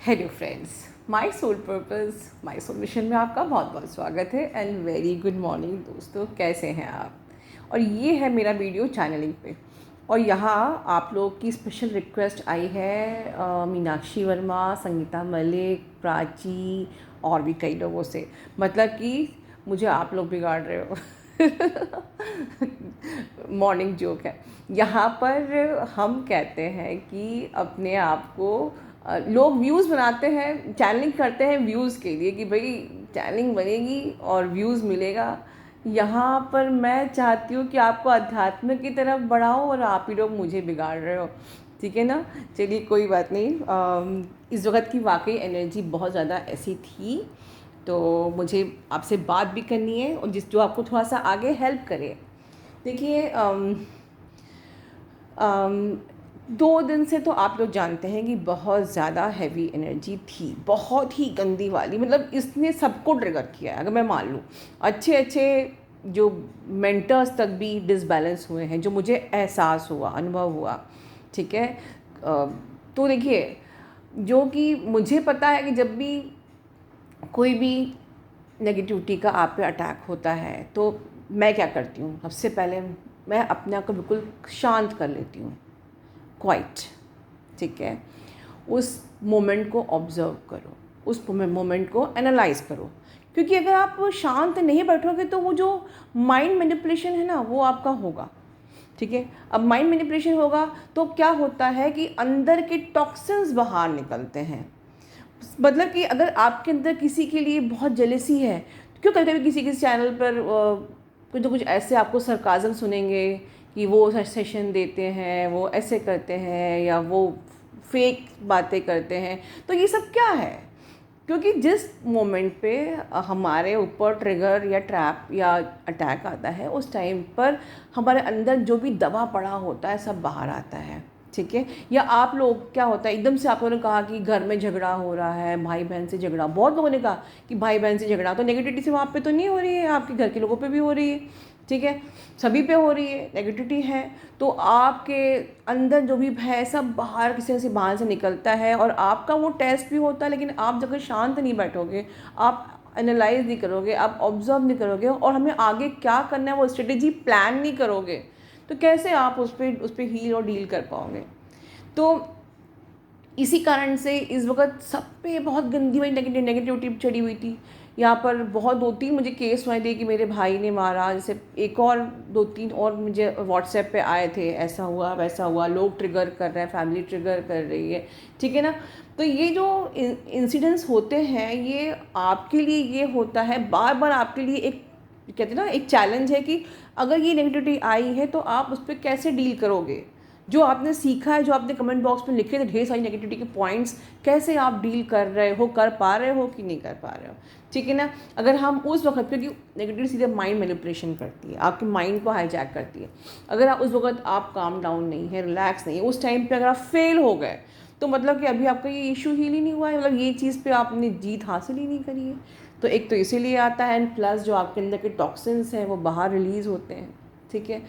Hello friends, my soul purpose my soul mission में आपका बहुत बहुत स्वागत है एंड वेरी गुड मॉर्निंग दोस्तों। कैसे हैं आप? और ये है मेरा वीडियो चैनलिंग पे। और यहाँ आप लोग की स्पेशल रिक्वेस्ट आई है मीनाक्षी वर्मा, संगीता मलिक, प्राची और भी कई लोगों से। मतलब कि मुझे आप लोग बिगाड़ रहे हो। मॉर्निंग जोक है यहाँ पर। हम कहते हैं कि अपने आप को लोग व्यूज़ बनाते हैं, चैनलिंग करते हैं व्यूज़ के लिए कि भाई चैनलिंग बनेगी और व्यूज़ मिलेगा। यहाँ पर मैं चाहती हूँ कि आपको अध्यात्म की तरफ बढ़ाओ और आप ही लोग मुझे बिगाड़ रहे हो। ठीक है ना? चलिए कोई बात नहीं। इस वक्त की वाकई एनर्जी बहुत ज़्यादा ऐसी थी, तो मुझे आपसे बात भी करनी है और जो आपको थोड़ा सा आगे हेल्प करे। देखिए, 2 दिन से तो आप लोग जानते हैं कि बहुत ज़्यादा हैवी एनर्जी थी, बहुत ही गंदी वाली। मतलब इसने सबको ट्रिगर किया है। अगर मैं मान लूँ, अच्छे अच्छे जो मेंटर्स तक भी डिसबैलेंस हुए हैं, जो मुझे एहसास हुआ, अनुभव हुआ। ठीक है? तो देखिए, जो कि मुझे पता है कि जब भी कोई भी नेगेटिविटी का आप पे अटैक होता है तो मैं क्या करती हूँ, सबसे पहले मैं अपने आप को बिल्कुल शांत कर लेती हूँ, क्वाइट। ठीक है? उस मोमेंट को ऑब्ज़र्व करो, उस मोमेंट को एनालाइज करो। क्योंकि अगर आप शांत नहीं बैठोगे तो वो जो माइंड मैनिपुलेशन है ना, वो आपका होगा। ठीक है? अब माइंड मैनिपुलेशन होगा तो क्या होता है कि अंदर के टॉक्सिन्स बाहर निकलते हैं। मतलब कि अगर आपके अंदर किसी के लिए बहुत जेलसी है, तो क्यों कभी कभी किसी किसी चैनल पर कुछ ना कुछ ऐसे आपको सरकाज़म सुनेंगे कि वो सेशन देते हैं, वो ऐसे करते हैं या वो फेक बातें करते हैं। तो ये सब क्या है? क्योंकि जिस मोमेंट पे हमारे ऊपर ट्रिगर या ट्रैप या अटैक आता है, उस टाइम पर हमारे अंदर जो भी दबा पड़ा होता है सब बाहर आता है। ठीक है? या आप लोग क्या होता है, एकदम से आप लोगों ने कहा कि घर में झगड़ा हो रहा है, भाई बहन से झगड़ा। बहुत लोगों ने कहा कि भाई बहन से झगड़ा, तो नेगेटिविटी सिर्फ आप पे तो नहीं हो रही है, आपके घर के लोगों पे भी हो रही है। ठीक है? सभी पे हो रही है, नेगेटिविटी है। तो आपके अंदर जो भी है सब बाहर किसी से बाहर से निकलता है और आपका वो टेस्ट भी होता है। लेकिन आप जब शांत नहीं बैठोगे, आप एनालाइज नहीं करोगे, आप ऑब्जर्व नहीं करोगे और हमें आगे क्या करना है वो स्ट्रेटेजी प्लान नहीं करोगे, तो कैसे आप उस पर हील और डील कर पाओगे? तो इसी कारण से इस वक्त सब पे बहुत गंदी वाली नेगेटिविटी चढ़ी हुई थी। यहाँ पर बहुत 2-3 मुझे केस हुए थे कि मेरे भाई ने मारा। जैसे एक और 2-3 और मुझे व्हाट्सएप पे आए थे, ऐसा हुआ वैसा हुआ, लोग ट्रिगर कर रहे हैं, फैमिली ट्रिगर कर रही है। ठीक है ना? तो ये जो इंसिडेंट्स होते हैं, ये आपके लिए ये होता है बार बार आपके लिए एक, कहते हैं ना, एक चैलेंज है कि अगर ये नेगेटिविटी आई है तो आप उस पर कैसे डील करोगे। जो आपने सीखा है, जो आपने कमेंट बॉक्स में लिखे थे ढेर सारी नेगेटिविटी के पॉइंट्स, कैसे आप डील कर रहे हो, कर पा रहे हो कि नहीं कर पा रहे हो। ठीक है ना? अगर हम उस वक्त, क्योंकि नेगेटिविटी सीधे माइंड मैनिपुलेशन करती है, आपके माइंड को हाईजैक करती है। अगर आप उस वक्त आप काम डाउन नहीं है, रिलैक्स नहीं है, उस टाइम पे अगर आप फेल हो गए, तो मतलब कि अभी आपका ये इशू हील ही नहीं हुआ है, मतलब ये चीज़ पे आपने जीत हासिल ही नहीं करी है। तो एक तो इसीलिए आता है, एंड प्लस जो आपके अंदर के टॉक्सिन्स हैं वो बाहर रिलीज़ होते हैं। ठीक है?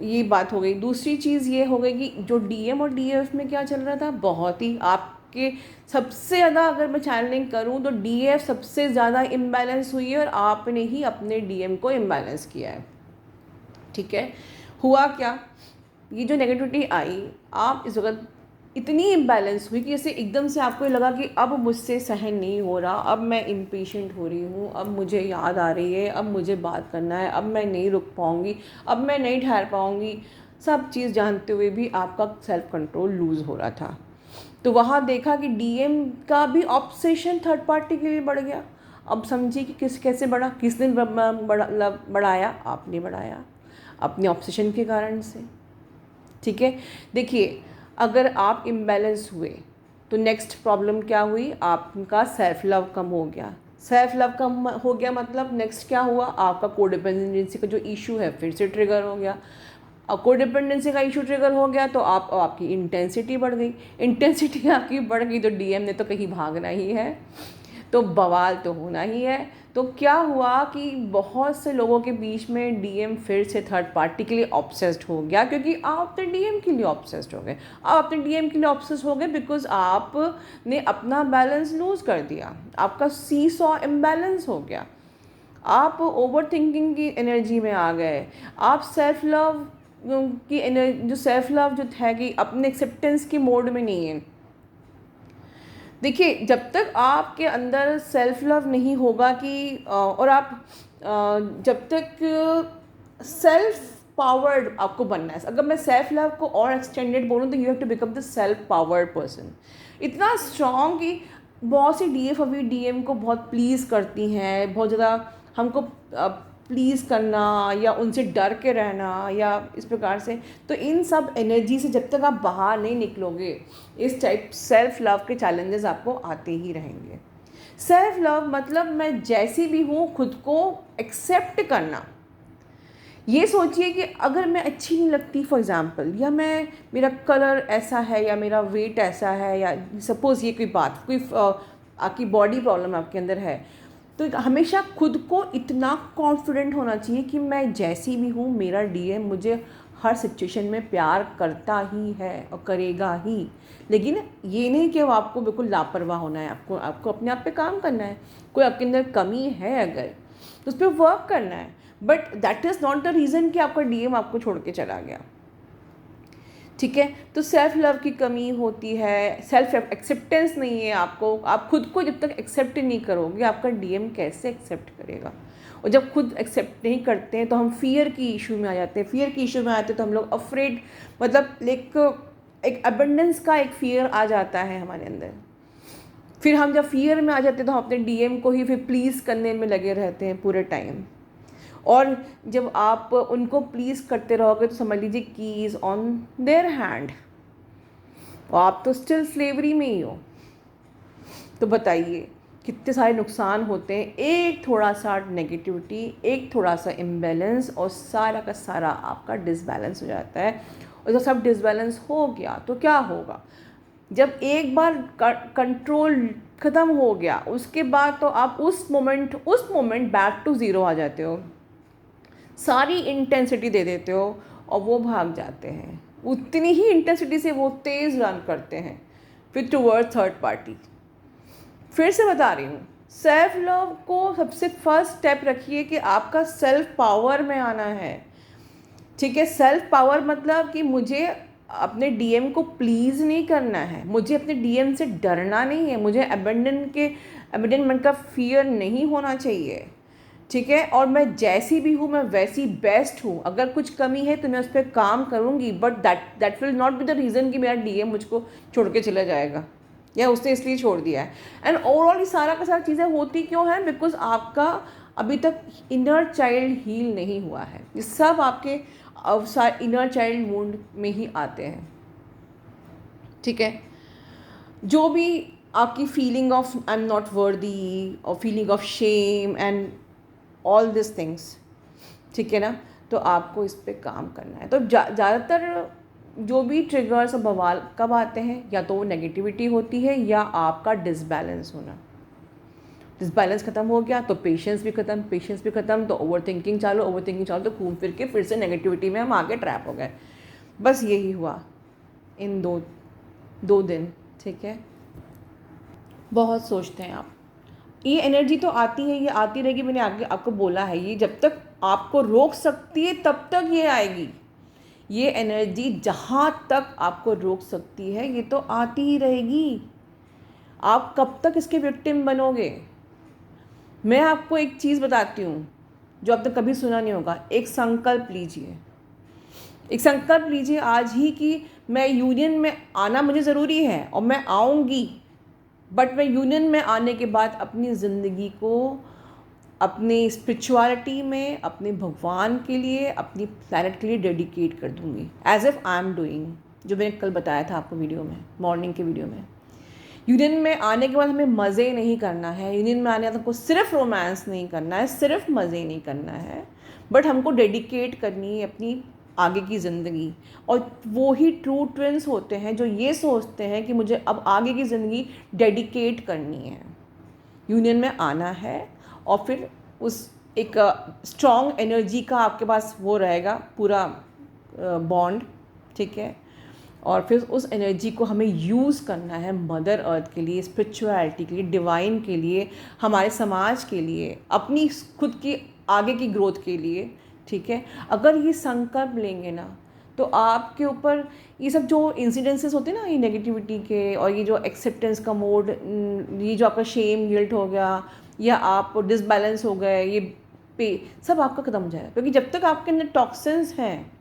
ये बात हो गई। दूसरी चीज़ ये हो गई कि जो डीएम और डीएफ में क्या चल रहा था, बहुत ही आपके सबसे ज़्यादा, अगर मैं चैनलिंग करूँ तो डीएफ सबसे ज़्यादा इम्बैलेंस हुई है और आपने ही अपने डीएम को इम्बैलेंस किया है। ठीक है? हुआ क्या, ये जो नेगेटिविटी आई, आप इस वक्त इतनी इम्बैलेंस हुई कि जैसे एकदम से आपको ये लगा कि अब मुझसे सहन नहीं हो रहा, अब मैं इम्पेशेंट हो रही हूँ, अब मुझे याद आ रही है, अब मुझे बात करना है, अब मैं नहीं रुक पाऊँगी, अब मैं नहीं ठहर पाऊँगी। सब चीज़ जानते हुए भी आपका सेल्फ कंट्रोल लूज़ हो रहा था। तो वहाँ देखा कि डीएम का भी ऑब्सेशन थर्ड पार्टी के लिए बढ़ गया। अब समझिए कि कैसे बढ़ा, किसने बढ़ाया? आपने बढ़ाया अपने ऑब्सेशन के कारण से। ठीक है? देखिए, अगर आप इम्बैलेंस हुए तो नेक्स्ट प्रॉब्लम क्या हुई, आपका सेल्फ लव कम हो गया। सेल्फ लव कम हो गया मतलब नेक्स्ट क्या हुआ, आपका कोडिपेंडेंसी का जो इशू है फिर से ट्रिगर हो गया। और कोडिपेंडेंसी का इशू ट्रिगर हो गया तो आपकी इंटेंसिटी बढ़ गई। इंटेंसिटी आपकी बढ़ गई तो डीएम ने तो कहीं भागना ही है, तो बवाल तो होना ही है। तो क्या हुआ कि बहुत से लोगों के बीच में डीएम फिर से थर्ड पार्टी के लिए ऑब्सेस्ड हो गया, क्योंकि आप अपने डीएम के लिए ऑब्सेस्ड हो गए। आप अपने डीएम के लिए ऑब्सेस्ड हो गए बिकॉज आपने अपना बैलेंस लूज़ कर दिया, आपका सी सॉ इम्बैलेंस हो गया, आप ओवर थिंकिंग की एनर्जी में आ गए, आप सेल्फ लव की एनर्जी, जो सेल्फ लव जो है कि अपने एक्सेप्टेंस की मोड में नहीं है। देखिए, जब तक आपके अंदर सेल्फ लव नहीं होगा कि और आप जब तक सेल्फ पावर्ड आपको बनना है, अगर मैं सेल्फ लव को और एक्सटेंडेड बोलूँ तो you have to become the self powered person, इतना स्ट्रॉन्ग कि बहुत सी डीएफ अभी डीएम को बहुत प्लीज़ करती हैं, बहुत ज़्यादा हमको प्लीज़ करना या उनसे डर के रहना या इस प्रकार से। तो इन सब एनर्जी से जब तक आप बाहर नहीं निकलोगे, इस टाइप सेल्फ लव के चैलेंजेस आपको आते ही रहेंगे। सेल्फ लव मतलब मैं जैसी भी हूँ खुद को एक्सेप्ट करना। ये सोचिए कि अगर मैं अच्छी नहीं लगती फॉर एग्ज़ाम्पल, या मैं मेरा कलर ऐसा है या मेरा वेट ऐसा है, या सपोज़ ये कोई बात, कोई आपकी बॉडी प्रॉब्लम आपके अंदर है, तो हमेशा खुद को इतना कॉन्फिडेंट होना चाहिए कि मैं जैसी भी हूँ मेरा डीएम मुझे हर सिचुएशन में प्यार करता ही है और करेगा ही। लेकिन ये नहीं कि आपको बिल्कुल लापरवाह होना है, आपको अपने आप पे काम करना है। कोई आपके अंदर कमी है अगर तो उस पर वर्क करना है, but that is not the reason कि आपका डीएम आपको छोड़ के चला गया। ठीक है, तो सेल्फ लव की कमी होती है, सेल्फ एक्सेप्टेंस नहीं है आपको। आप खुद को जब तक एक्सेप्ट नहीं करोगे आपका डीएम कैसे एक्सेप्ट करेगा। और जब खुद एक्सेप्ट नहीं करते हैं तो हम फियर की इशू में आ जाते हैं। फियर की इशू में आते हैं तो हम लोग अफ्रेड, मतलब एक अबंडेंस का एक फियर आ जाता है हमारे अंदर। फिर हम जब फियर में आ जाते हैं तो हम अपने डीएम को ही फिर प्लीज़ करने में लगे रहते हैं पूरे टाइम। और जब आप उनको प्लीज़ करते रहोगे तो समझ लीजिए की इज़ ऑन देयर हैंड, और आप तो स्टिल स्लेवरी में ही हो। तो बताइए कितने सारे नुकसान होते हैं, एक थोड़ा सा नेगेटिविटी, एक थोड़ा सा इम्बैलेंस, और सारा का सारा आपका डिसबैलेंस हो जाता है। और जब सब डिसबैलेंस हो गया तो क्या होगा, जब एक बार कंट्रोल ख़त्म हो गया उसके बाद तो आप उस मोमेंट बैक टू ज़ीरो आ जाते हो, सारी इंटेंसिटी दे देते हो और वो भाग जाते हैं। उतनी ही इंटेंसिटी से वो तेज़ रन करते हैं फिर टूवर्ड थर्ड पार्टी। फिर से बता रही हूँ, सेल्फ लव को सबसे फर्स्ट स्टेप रखिए कि आपका सेल्फ पावर में आना है। ठीक है, सेल्फ पावर मतलब कि मुझे अपने डीएम को प्लीज़ नहीं करना है, मुझे अपने डीएम से डरना नहीं है, मुझे अबेंडनमेंट का फियर नहीं होना चाहिए। ठीक है, और मैं जैसी भी हूँ मैं वैसी बेस्ट हूँ। अगर कुछ कमी है तो मैं उस पर काम करूँगी, but that will not be the reason कि मेरा डीएम मुझको छोड़ के चला जाएगा या उसने इसलिए छोड़ दिया है। एंड ओवरऑल ये सारा का सारा चीज़ें होती क्यों हैं, बिकॉज आपका अभी तक इनर चाइल्ड हील नहीं हुआ है। ये सब आपके इनर चाइल्ड वुंड में ही आते हैं। ठीक है, जो भी आपकी feeling of I am not worthy और feeling of shame and all this things, ठीक है ना, तो आपको इस पे काम करना है। तो ज़्यादातर जो भी ट्रिगर्स और बवाल कब आते हैं, या तो वो नेगेटिविटी होती है या आपका डिसबैलेंस होना। डिसबैलेंस ख़त्म हो गया तो पेशेंस भी ख़त्म तो ओवर थिंकिंग चालू तो घूम फिर के फिर से नेगेटिविटी में हम आगे ट्रैप हो गए। बस यही हुआ इन दो दिन। ठीक है, बहुत सोचते हैं आप। ये एनर्जी तो आती है, ये आती रहेगी, मैंने आगे आपको बोला है, ये जब तक आपको रोक सकती है तब तक ये आएगी। ये एनर्जी जहाँ तक आपको रोक सकती है ये तो आती ही रहेगी। आप कब तक इसके विक्टिम बनोगे। मैं आपको एक चीज़ बताती हूँ जो आपने कभी सुना नहीं होगा। एक संकल्प लीजिए आज ही कि मैं यूनियन में आना मुझे ज़रूरी है और मैं आऊँगी, बट मैं यूनियन में आने के बाद अपनी ज़िंदगी को अपनी स्पिरिचुअलिटी में, अपने भगवान के लिए, अपनी प्लैनेट के लिए डेडिकेट कर दूँगी, as if I am doing, जो मैंने कल बताया था आपको वीडियो में, मॉर्निंग के वीडियो में। यूनियन में आने के बाद हमें मज़े नहीं करना है, यूनियन में आने के बाद हमको सिर्फ रोमांस नहीं करना है, सिर्फ मज़े नहीं करना है, बट हमको डेडिकेट करनी है अपनी आगे की ज़िंदगी। और वो ही ट्रू ट्विंस होते हैं जो ये सोचते हैं कि मुझे अब आगे की ज़िंदगी डेडिकेट करनी है, यूनियन में आना है और फिर उस एक स्ट्रॉन्ग एनर्जी का आपके पास वो रहेगा पूरा बॉन्ड, ठीक है। और फिर उस एनर्जी को हमें यूज़ करना है मदर अर्थ के लिए, स्पिरिचुअलिटी के लिए, डिवाइन के लिए, हमारे समाज के लिए, अपनी खुद की आगे की ग्रोथ के लिए, ठीक है। अगर ये संकल्प लेंगे ना तो आपके ऊपर ये सब जो इंसिडेंसेस होते हैं ना, ये नेगेटिविटी के और ये जो एक्सेप्टेंस का मोड, ये जो आपका शेम गिल्ट हो गया या आप डिसबैलेंस हो गए, ये पे सब आपका ख़त्म हो जाएगा। क्योंकि जब तक आपके अंदर टॉक्सिन्स हैं,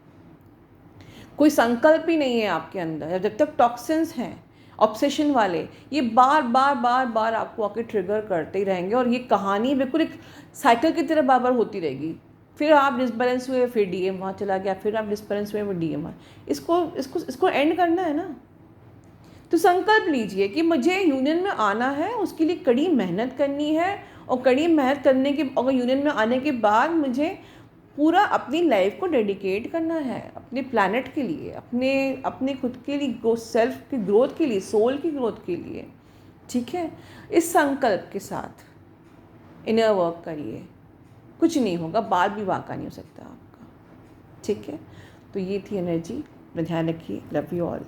कोई संकल्प ही नहीं है आपके अंदर, जब तक टॉक्सिन्स हैं ऑब्सेशन वाले, ये बार बार बार बार आपको आके ट्रिगर करते ही रहेंगे और ये कहानी बिल्कुल एक साइकिल की तरह बार बार होती रहेगी। फिर आप डिसबैलेंस हुए, फिर डीएम वहाँ चला गया, फिर आप डिसबैलेंस हुए, फिर डीएम। इसको इसको इसको एंड करना है ना। तो संकल्प लीजिए कि मुझे यूनियन में आना है, उसके लिए कड़ी मेहनत करनी है, और कड़ी मेहनत करने के और यूनियन में आने के बाद मुझे पूरा अपनी लाइफ को डेडिकेट करना है अपने प्लैनेट के लिए, अपने अपने खुद के लिए, सेल्फ की ग्रोथ के लिए, सोल की ग्रोथ के लिए, ठीक है। इस संकल्प के साथ इनर वर्क करिए, कुछ नहीं होगा, बाद भी वाक़ा नहीं हो सकता आपका, ठीक है। तो ये थी एनर्जी, ध्यान रखिए। Love you all.